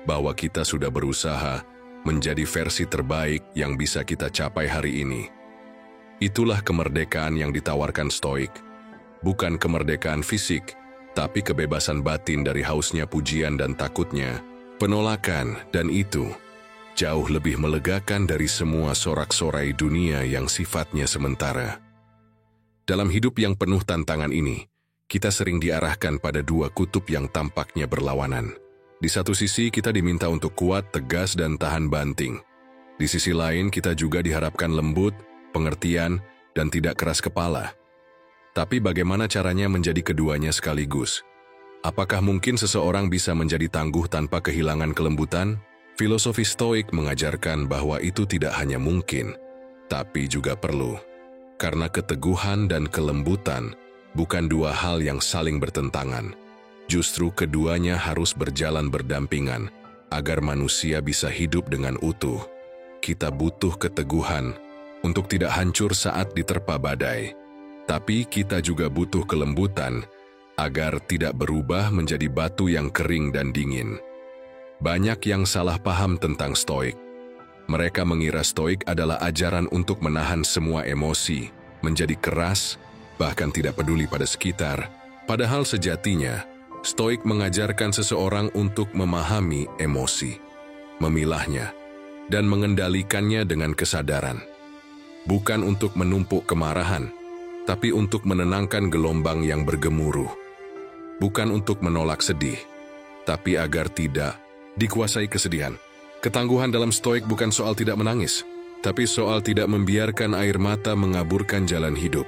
bahwa kita sudah berusaha menjadi versi terbaik yang bisa kita capai hari ini. Itulah kemerdekaan yang ditawarkan Stoik, bukan kemerdekaan fisik, tapi kebebasan batin dari hausnya pujian dan takutnya penolakan, dan itu jauh lebih melegakan dari semua sorak-sorai dunia yang sifatnya sementara. Dalam hidup yang penuh tantangan ini, kita sering diarahkan pada dua kutub yang tampaknya berlawanan. Di satu sisi kita diminta untuk kuat, tegas, dan tahan banting. Di sisi lain kita juga diharapkan lembut, pengertian, dan tidak keras kepala. Tapi bagaimana caranya menjadi keduanya sekaligus? Apakah mungkin seseorang bisa menjadi tangguh tanpa kehilangan kelembutan? Filosofi Stoik mengajarkan bahwa itu tidak hanya mungkin, tapi juga perlu. Karena keteguhan dan kelembutan bukan dua hal yang saling bertentangan. Justru keduanya harus berjalan berdampingan agar manusia bisa hidup dengan utuh. kita butuh keteguhan untuk tidak hancur saat diterpa badai. Tapi kita juga butuh kelembutan agar tidak berubah menjadi batu yang kering dan dingin. Banyak yang salah paham tentang Stoik. Mereka mengira Stoik adalah ajaran untuk menahan semua emosi, menjadi keras, bahkan tidak peduli pada sekitar. Padahal sejatinya, Stoik mengajarkan seseorang untuk memahami emosi, memilahnya, dan mengendalikannya dengan kesadaran. Bukan untuk menumpuk kemarahan, tapi untuk menenangkan gelombang yang bergemuruh. Bukan untuk menolak sedih, tapi agar tidak dikuasai kesedihan. Ketangguhan dalam Stoik bukan soal tidak menangis, tapi soal tidak membiarkan air mata mengaburkan jalan hidup.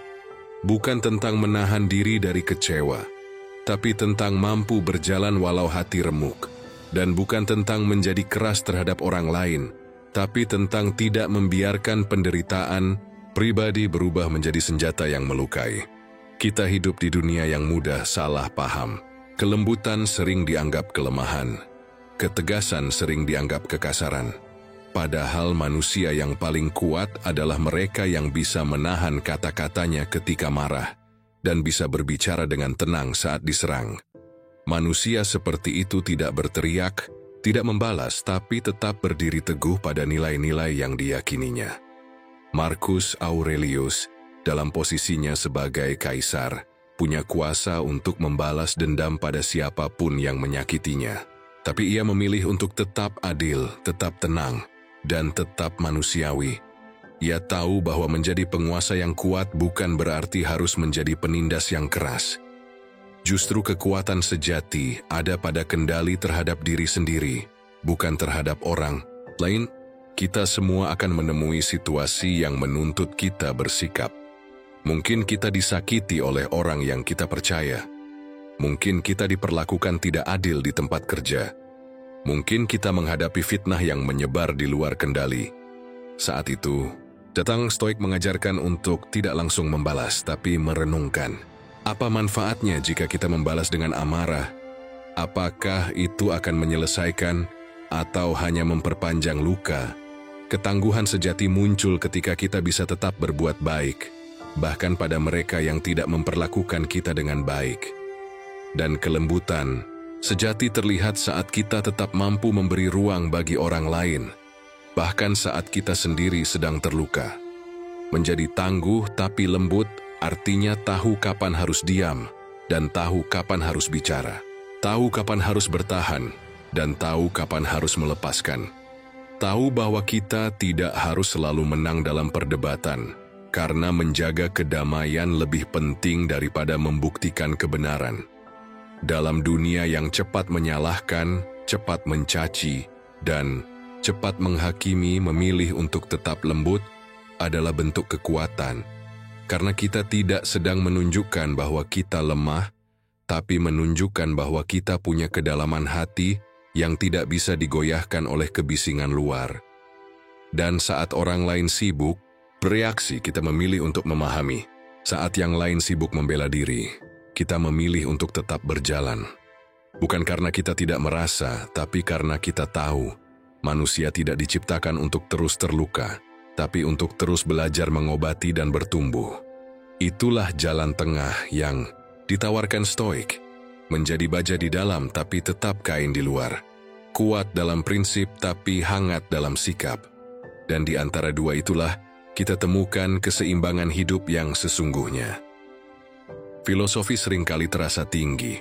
Bukan tentang menahan diri dari kecewa, tapi tentang mampu berjalan walau hati remuk. Dan bukan tentang menjadi keras terhadap orang lain, tapi tentang tidak membiarkan penderitaan pribadi berubah menjadi senjata yang melukai. Kita hidup di dunia yang mudah salah paham. Kelembutan sering dianggap kelemahan. Ketegasan sering dianggap kekasaran. Padahal manusia yang paling kuat adalah mereka yang bisa menahan kata-katanya ketika marah dan bisa berbicara dengan tenang saat diserang. Manusia seperti itu tidak berteriak, tidak membalas, tapi tetap berdiri teguh pada nilai-nilai yang diyakininya. Marcus Aurelius, dalam posisinya sebagai kaisar, punya kuasa untuk membalas dendam pada siapapun yang menyakitinya. Tapi ia memilih untuk tetap adil, tetap tenang, dan tetap manusiawi. Ia tahu bahwa menjadi penguasa yang kuat bukan berarti harus menjadi penindas yang keras. Justru kekuatan sejati ada pada kendali terhadap diri sendiri, bukan terhadap orang lain. Kita semua akan menemui situasi yang menuntut kita bersikap. Mungkin kita disakiti oleh orang yang kita percaya. Mungkin kita diperlakukan tidak adil di tempat kerja. Mungkin kita menghadapi fitnah yang menyebar di luar kendali. Saat itu, datang Stoik mengajarkan untuk tidak langsung membalas, tapi merenungkan. Apa manfaatnya jika kita membalas dengan amarah? Apakah itu akan menyelesaikan atau hanya memperpanjang luka? Ketangguhan sejati muncul ketika kita bisa tetap berbuat baik, bahkan pada mereka yang tidak memperlakukan kita dengan baik. Dan kelembutan sejati terlihat saat kita tetap mampu memberi ruang bagi orang lain, bahkan saat kita sendiri sedang terluka. Menjadi tangguh tapi lembut artinya tahu kapan harus diam dan tahu kapan harus bicara. Tahu kapan harus bertahan dan tahu kapan harus melepaskan. Tahu bahwa kita tidak harus selalu menang dalam perdebatan, karena menjaga kedamaian lebih penting daripada membuktikan kebenaran. Dalam dunia yang cepat menyalahkan, cepat mencaci, dan cepat menghakimi, memilih untuk tetap lembut adalah bentuk kekuatan. Karena kita tidak sedang menunjukkan bahwa kita lemah, tapi menunjukkan bahwa kita punya kedalaman hati yang tidak bisa digoyahkan oleh kebisingan luar. Dan saat orang lain sibuk bereaksi, kita memilih untuk memahami. Saat yang lain sibuk membela diri, kita memilih untuk tetap berjalan. Bukan karena kita tidak merasa, tapi karena kita tahu manusia tidak diciptakan untuk terus terluka, tapi untuk terus belajar mengobati dan bertumbuh. Itulah jalan tengah yang ditawarkan Stoik. Menjadi baja di dalam tapi tetap kain di luar. Kuat dalam prinsip tapi hangat dalam sikap. Dan di antara dua itulah kita temukan keseimbangan hidup yang sesungguhnya. Filosofi seringkali terasa tinggi,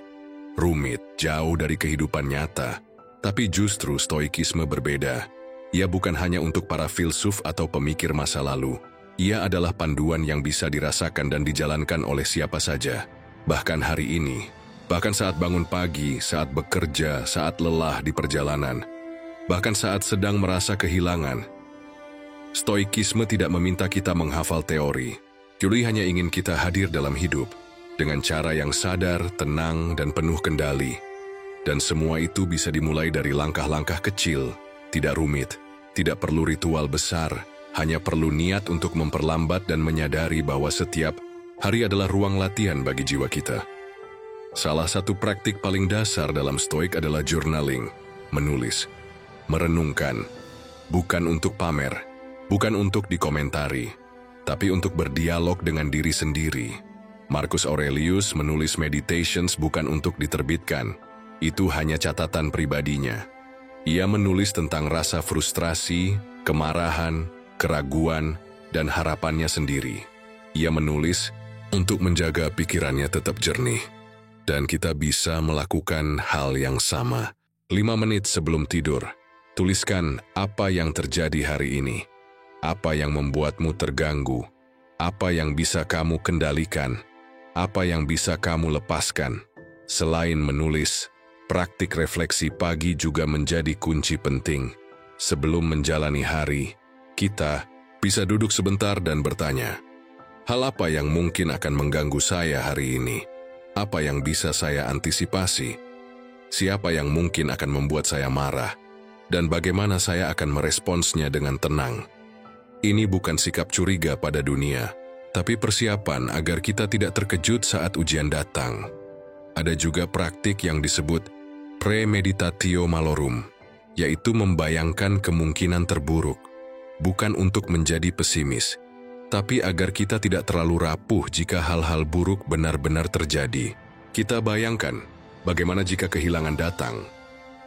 rumit, jauh dari kehidupan nyata. Tapi justru Stoikisme berbeda. Ia bukan hanya untuk para filsuf atau pemikir masa lalu. Ia adalah panduan yang bisa dirasakan dan dijalankan oleh siapa saja. Bahkan hari ini, bahkan saat bangun pagi, saat bekerja, saat lelah di perjalanan, bahkan saat sedang merasa kehilangan. Stoikisme tidak meminta kita menghafal teori. Juli hanya ingin kita hadir dalam hidup, dengan cara yang sadar, tenang, dan penuh kendali. Dan semua itu bisa dimulai dari langkah-langkah kecil, tidak rumit, tidak perlu ritual besar, hanya perlu niat untuk memperlambat dan menyadari bahwa setiap hari adalah ruang latihan bagi jiwa kita. Salah satu praktik paling dasar dalam Stoik adalah journaling, menulis, merenungkan. bukan untuk pamer, bukan untuk dikomentari, tapi untuk berdialog dengan diri sendiri. Marcus Aurelius menulis Meditations bukan untuk diterbitkan, itu hanya catatan pribadinya. Ia menulis tentang rasa frustrasi, kemarahan, keraguan, dan harapannya sendiri. Ia menulis untuk menjaga pikirannya tetap jernih. Dan kita bisa melakukan hal yang sama. 5 menit sebelum tidur, tuliskan apa yang terjadi hari ini. Apa yang membuatmu terganggu. Apa yang bisa kamu kendalikan. Apa yang bisa kamu lepaskan. Selain menulis, praktik refleksi pagi juga menjadi kunci penting. Sebelum menjalani hari, kita bisa duduk sebentar dan bertanya, hal apa yang mungkin akan mengganggu saya hari ini? Apa yang bisa saya antisipasi? Siapa yang mungkin akan membuat saya marah? Dan bagaimana saya akan meresponsnya dengan tenang? Ini bukan sikap curiga pada dunia, tapi persiapan agar kita tidak terkejut saat ujian datang. Ada juga praktik yang disebut premeditatio malorum, yaitu membayangkan kemungkinan terburuk, bukan untuk menjadi pesimis, tapi agar kita tidak terlalu rapuh jika hal-hal buruk benar-benar terjadi. Kita bayangkan bagaimana jika kehilangan datang,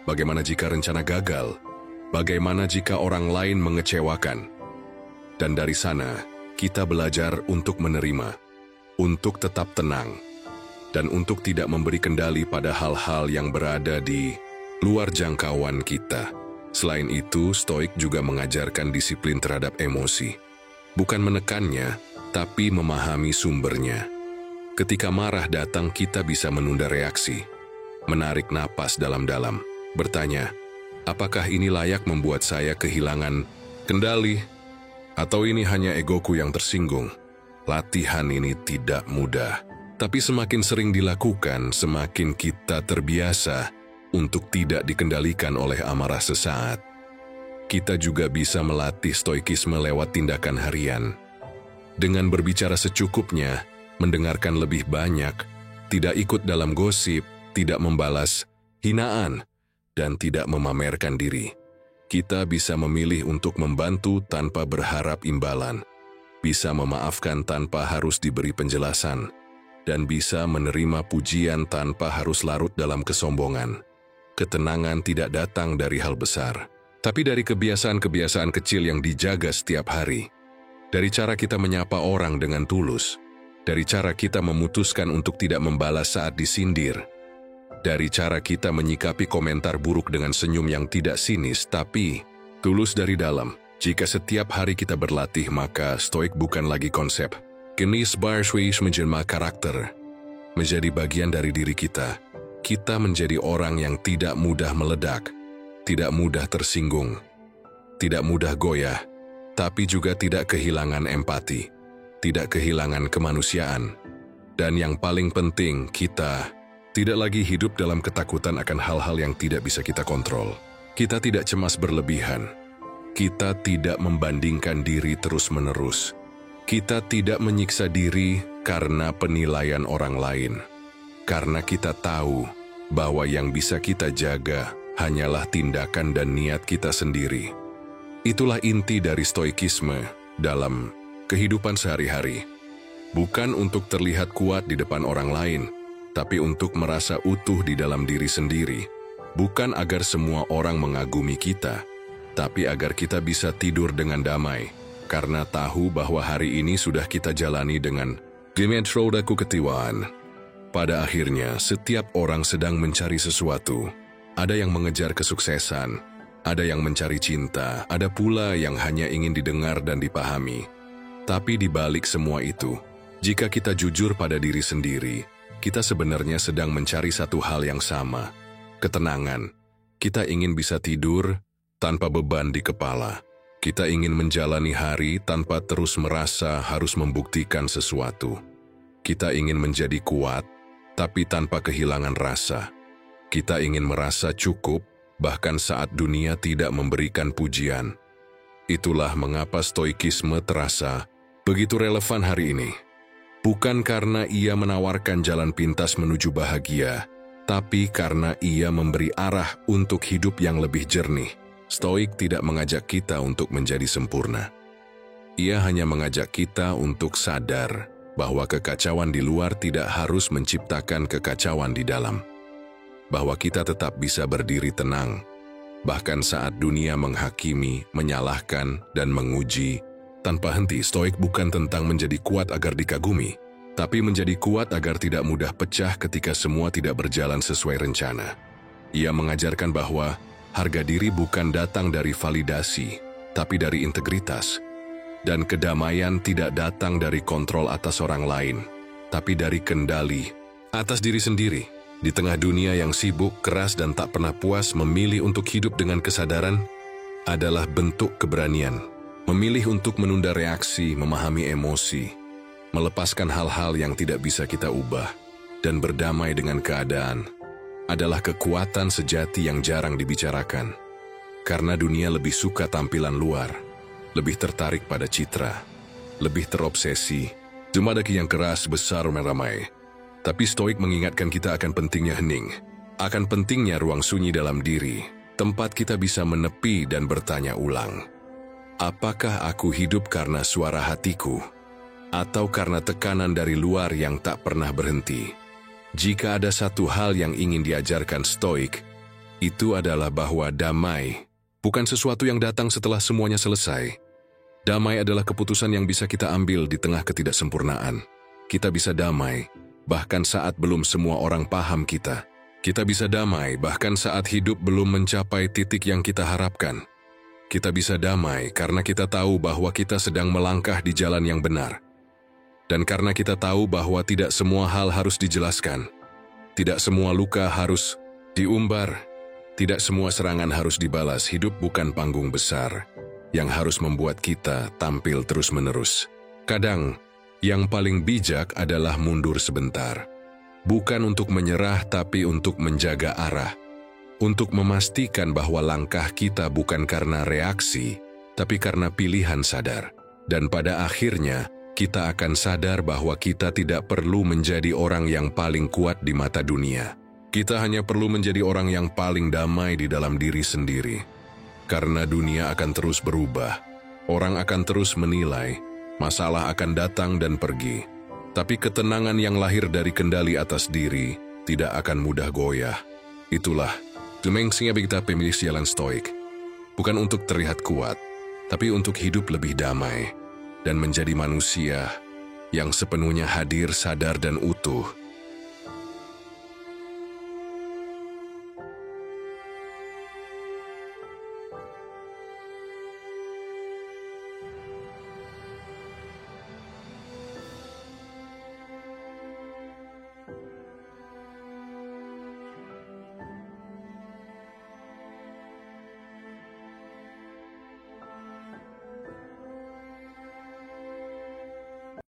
bagaimana jika rencana gagal, bagaimana jika orang lain mengecewakan. Dan dari sana, kita belajar untuk menerima, untuk tetap tenang, dan untuk tidak memberi kendali pada hal-hal yang berada di luar jangkauan kita. Selain itu, Stoik juga mengajarkan disiplin terhadap emosi. Bukan menekannya, tapi memahami sumbernya. Ketika marah datang, kita bisa menunda reaksi, menarik napas dalam-dalam, bertanya, apakah ini layak membuat saya kehilangan kendali? Atau ini hanya egoku yang tersinggung? Latihan ini tidak mudah, tapi semakin sering dilakukan, semakin kita terbiasa untuk tidak dikendalikan oleh amarah sesaat. Kita juga bisa melatih stoikisme lewat tindakan harian. Dengan berbicara secukupnya, mendengarkan lebih banyak, tidak ikut dalam gosip, tidak membalas hinaan, dan tidak memamerkan diri. Kita bisa memilih untuk membantu tanpa berharap imbalan, bisa memaafkan tanpa harus diberi penjelasan, dan bisa menerima pujian tanpa harus larut dalam kesombongan. Ketenangan tidak datang dari hal besar, tapi dari kebiasaan-kebiasaan kecil yang dijaga setiap hari. Dari cara kita menyapa orang dengan tulus, dari cara kita memutuskan untuk tidak membalas saat disindir, dari cara kita menyikapi komentar buruk dengan senyum yang tidak sinis tapi tulus dari dalam. Jika setiap hari kita berlatih, maka stoik bukan lagi konsep. Genis barswish menjelma karakter, menjadi bagian dari diri kita. Kita menjadi orang yang tidak mudah meledak, tidak mudah tersinggung, tidak mudah goyah, tapi juga tidak kehilangan empati, tidak kehilangan kemanusiaan. Dan yang paling penting, kita tidak lagi hidup dalam ketakutan akan hal-hal yang tidak bisa kita kontrol. Kita tidak cemas berlebihan. Kita tidak membandingkan diri terus-menerus. Kita tidak menyiksa diri karena penilaian orang lain. Karena kita tahu bahwa yang bisa kita jaga hanyalah tindakan dan niat kita sendiri. Itulah inti dari stoikisme dalam kehidupan sehari-hari. Bukan untuk terlihat kuat di depan orang lain, tapi untuk merasa utuh di dalam diri sendiri. Bukan agar semua orang mengagumi kita, tapi agar kita bisa tidur dengan damai, karena tahu bahwa hari ini sudah kita jalani dengan roda keketiwaan. Pada akhirnya, setiap orang sedang mencari sesuatu. Ada yang mengejar kesuksesan, ada yang mencari cinta, ada pula yang hanya ingin didengar dan dipahami. Tapi di balik semua itu, jika kita jujur pada diri sendiri, kita sebenarnya sedang mencari satu hal yang sama, ketenangan. Kita ingin bisa tidur tanpa beban di kepala. Kita ingin menjalani hari tanpa terus merasa harus membuktikan sesuatu. Kita ingin menjadi kuat, tapi tanpa kehilangan rasa. Kita ingin merasa cukup, bahkan saat dunia tidak memberikan pujian. Itulah mengapa stoikisme terasa begitu relevan hari ini. Bukan karena ia menawarkan jalan pintas menuju bahagia, tapi karena ia memberi arah untuk hidup yang lebih jernih, Stoik tidak mengajak kita untuk menjadi sempurna. Ia hanya mengajak kita untuk sadar bahwa kekacauan di luar tidak harus menciptakan kekacauan di dalam. Bahwa kita tetap bisa berdiri tenang, bahkan saat dunia menghakimi, menyalahkan, dan menguji. Tanpa henti, Stoik bukan tentang menjadi kuat agar dikagumi, tapi menjadi kuat agar tidak mudah pecah ketika semua tidak berjalan sesuai rencana. Ia mengajarkan bahwa harga diri bukan datang dari validasi, tapi dari integritas. Dan kedamaian tidak datang dari kontrol atas orang lain, tapi dari kendali atas diri sendiri. Di tengah dunia yang sibuk, keras, dan tak pernah puas, memilih untuk hidup dengan kesadaran adalah bentuk keberanian. Memilih untuk menunda reaksi, memahami emosi, melepaskan hal-hal yang tidak bisa kita ubah, dan berdamai dengan keadaan adalah kekuatan sejati yang jarang dibicarakan. Karena dunia lebih suka tampilan luar, lebih tertarik pada citra, lebih terobsesi. Jumadaki yang keras, besar, ramai. Tapi Stoik mengingatkan kita akan pentingnya hening, akan pentingnya ruang sunyi dalam diri, tempat kita bisa menepi dan bertanya ulang. Apakah aku hidup karena suara hatiku, atau karena tekanan dari luar yang tak pernah berhenti? Jika ada satu hal yang ingin diajarkan Stoik, itu adalah bahwa damai bukan sesuatu yang datang setelah semuanya selesai. Damai adalah keputusan yang bisa kita ambil di tengah ketidaksempurnaan. Kita bisa damai bahkan saat belum semua orang paham kita. Kita bisa damai bahkan saat hidup belum mencapai titik yang kita harapkan. Kita bisa damai karena kita tahu bahwa kita sedang melangkah di jalan yang benar. Dan karena kita tahu bahwa tidak semua hal harus dijelaskan, tidak semua luka harus diumbar, tidak semua serangan harus dibalas. Hidup bukan panggung besar yang harus membuat kita tampil terus-menerus. Kadang, yang paling bijak adalah mundur sebentar. Bukan untuk menyerah, tapi untuk menjaga arah. Untuk memastikan bahwa langkah kita bukan karena reaksi, tapi karena pilihan sadar. Dan pada akhirnya, kita akan sadar bahwa kita tidak perlu menjadi orang yang paling kuat di mata dunia. Kita hanya perlu menjadi orang yang paling damai di dalam diri sendiri. Karena dunia akan terus berubah, orang akan terus menilai, masalah akan datang dan pergi. Tapi ketenangan yang lahir dari kendali atas diri tidak akan mudah goyah. Itulah dimensinya kita pemilih jalan Stoik. Bukan untuk terlihat kuat, tapi untuk hidup lebih damai dan menjadi manusia yang sepenuhnya hadir, sadar, dan utuh